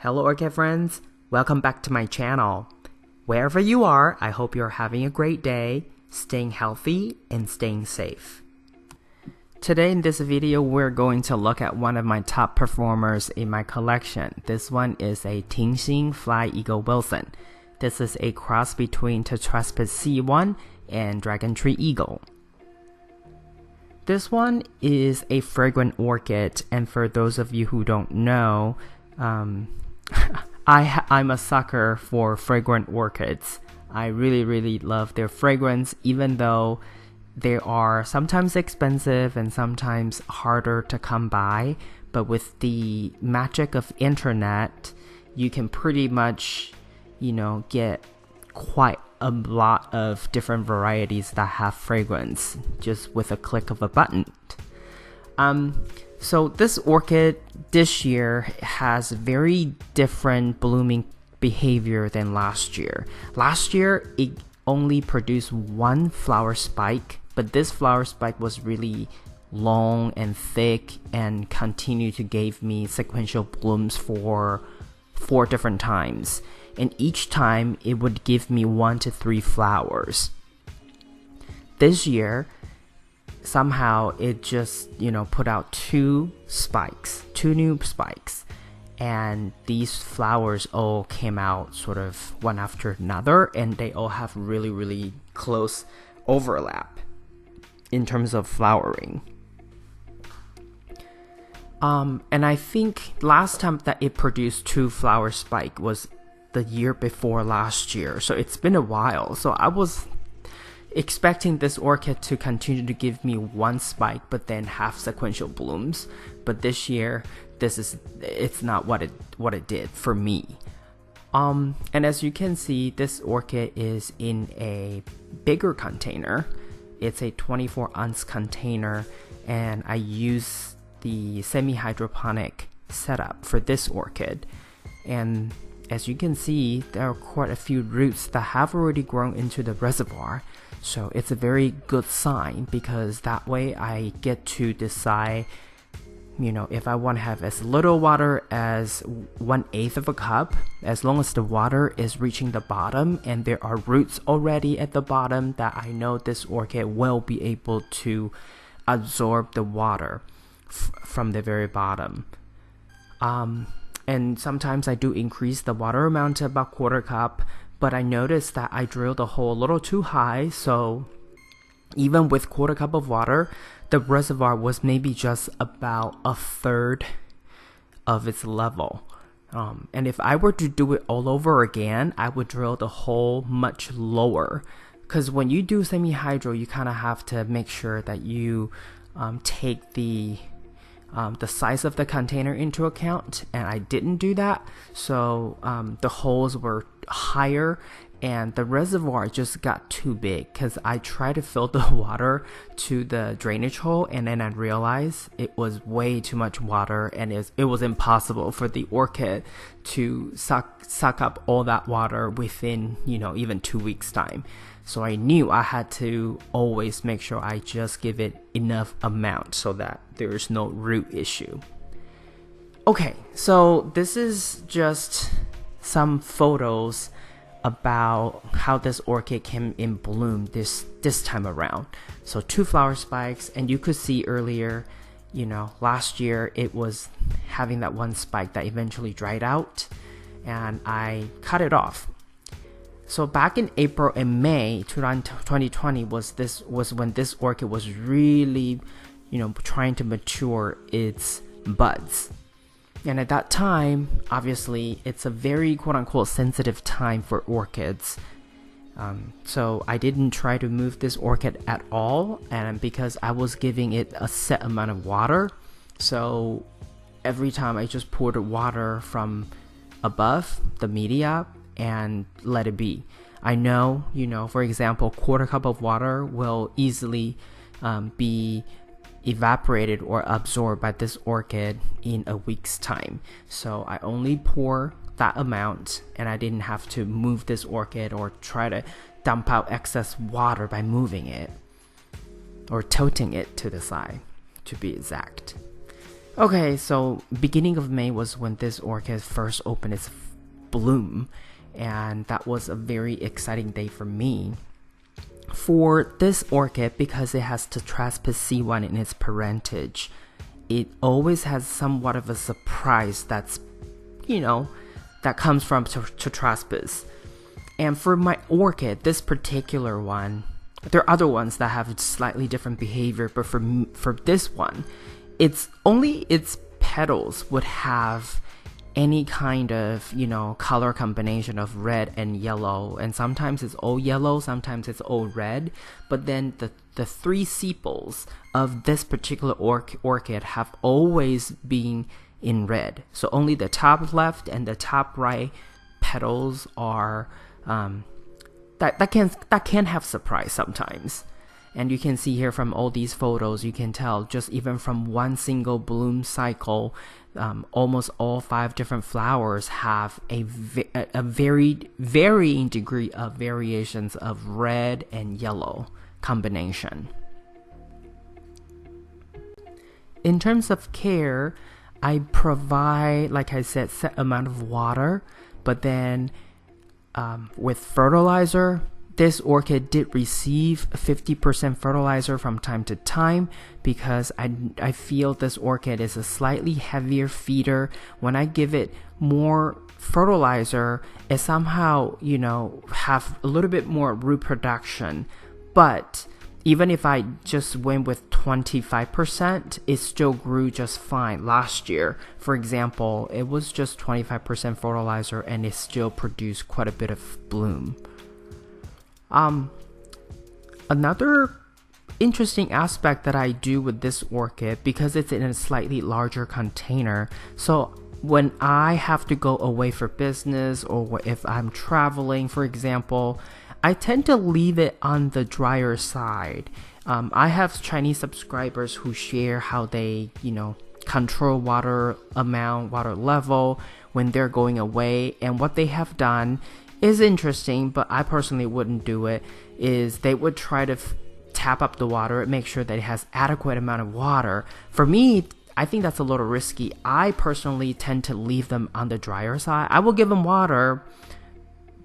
Hello Orchid friends, welcome back to my channel. Wherever you are, I hope you're having a great day, staying healthy and staying safe. Today in this video, we're going to look at one of my top performers in my collection. This one is a Tingxing Fly Eagle Wilson. This is a cross between Tetraspis C1 and Dragon Tree Eagle. This one is a fragrant orchid, and for those of you who don't know, I'm a sucker for fragrant orchids. I really love their fragrance, even though they are sometimes expensive and sometimes harder to come by. But with the magic of internet, you can pretty much, get quite a lot of different varieties that have fragrance just with a click of a button. So this orchid this year has very different blooming behavior than last year. Last year, it only produced one flower spike, but this flower spike was really long and thick and continued to give me sequential blooms for 4 different times. And each time, it would give me 1 to 3 flowers. This year, somehow it just put out 2 new spikes, and these flowers all came out sort of one after another, and they all have really close overlap in terms of flowering. And I think last time that it produced 2 flower spike was the year before last year, so it's been a while. So I was expecting this orchid to continue to give me 1 spike but then have sequential blooms, but this year it's not what it did for me. And as you can see, this orchid is in a bigger container. It's a 24-ounce container, and I use the semi-hydroponic setup for this orchid. And as you can see, there are quite a few roots that have already grown into the reservoir. So it's a very good sign, because that way I get to decide, if I want to have as little water as 1/8 of a cup, as long as the water is reaching the bottom and there are roots already at the bottom, that I know this orchid will be able to absorb the water from the very bottom. And sometimes I do increase the water amount to about 1/4 cup, but I noticed that I drilled the hole a little too high, so even with 1/4 cup of water, the reservoir was maybe just about 1/3 of its level. And if I were to do it all over again, I would drill the hole much lower, because when you do semi-hydro, you kind of have to make sure that you take the size of the container into account, and I didn't do that. So the holes were higher and the reservoir just got too big, because I tried to fill the water to the drainage hole, and then I realized it was way too much water, and it was impossible for the orchid to suck up all that water within even 2 weeks time. So I knew I had to always make sure I just give it enough amount so that there's no root issue. Okay, so this is just some photos about how this orchid came in bloom this time around. So 2 flower spikes, and you could see earlier, last year it was having that 1 spike that eventually dried out, and I cut it off. So back in April and May 2020 was when this orchid was really, trying to mature its buds. And at that time, obviously, it's a very quote-unquote sensitive time for orchids. So I didn't try to move this orchid at all, and because I was giving it a set amount of water, so every time I just poured water from above the media and let it be. I know, for example, 1/4 cup of water will easily be evaporated or absorbed by this orchid in a week's time. So I only pour that amount, and I didn't have to move this orchid or try to dump out excess water by moving it or tilting it to the side, to be exact. Okay, so beginning of May was when this orchid first opened its bloom, and that was a very exciting day for me. For this orchid, because it has Tetraspis C1 in its parentage, it always has somewhat of a surprise that's, that comes from Tetraspis. And for my orchid, this particular one, there are other ones that have slightly different behavior, but for this one, it's only its petals would have any kind of, color combination of red and yellow, and sometimes it's all yellow, sometimes it's all red, but then the three sepals of this particular orchid have always been in red. So only the top left and the top right petals are that can have surprise sometimes. And you can see here from all these photos, you can tell just even from one single bloom cycle, almost all 5 different flowers have a very varying degree of variations of red and yellow combination. In terms of care, I provide, like I said, set amount of water, but then with fertilizer, this orchid did receive 50% fertilizer from time to time because I feel this orchid is a slightly heavier feeder. When I give it more fertilizer, it somehow, have a little bit more root production. But even if I just went with 25%, it still grew just fine. Last year, for example, it was just 25% fertilizer and it still produced quite a bit of bloom. Another interesting aspect that I do with this orchid, because it's in a slightly larger container, so when I have to go away for business or if I'm traveling, for example, I tend to leave it on the drier side. I have Chinese subscribers who share how they, control water amount, water level when they're going away, and what they have done is interesting, but I personally wouldn't do it, is they would try to tap up the water and make sure that it has adequate amount of water. For me, I think that's a little risky. I personally tend to leave them on the drier side. I will give them water,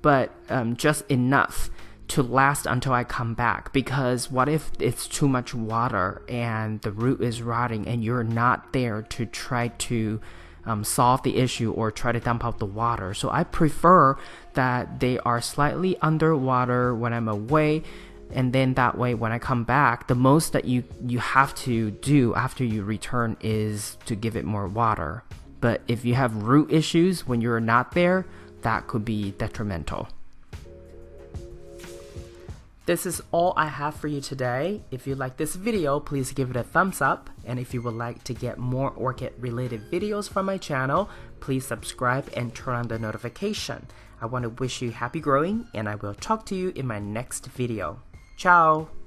but just enough to last until I come back, because what if it's too much water and the root is rotting and you're not there to try to solve the issue or try to dump out the water. So I prefer that they are slightly underwater when I'm away, and then that way when I come back, the most that you have to do after you return is to give it more water. But if you have root issues when you're not there, that could be detrimental. This is all I have for you today. If you like this video, please give it a thumbs up. And if you would like to get more orchid related videos from my channel, please subscribe and turn on the notification. I want to wish you happy growing, and I will talk to you in my next video. Ciao!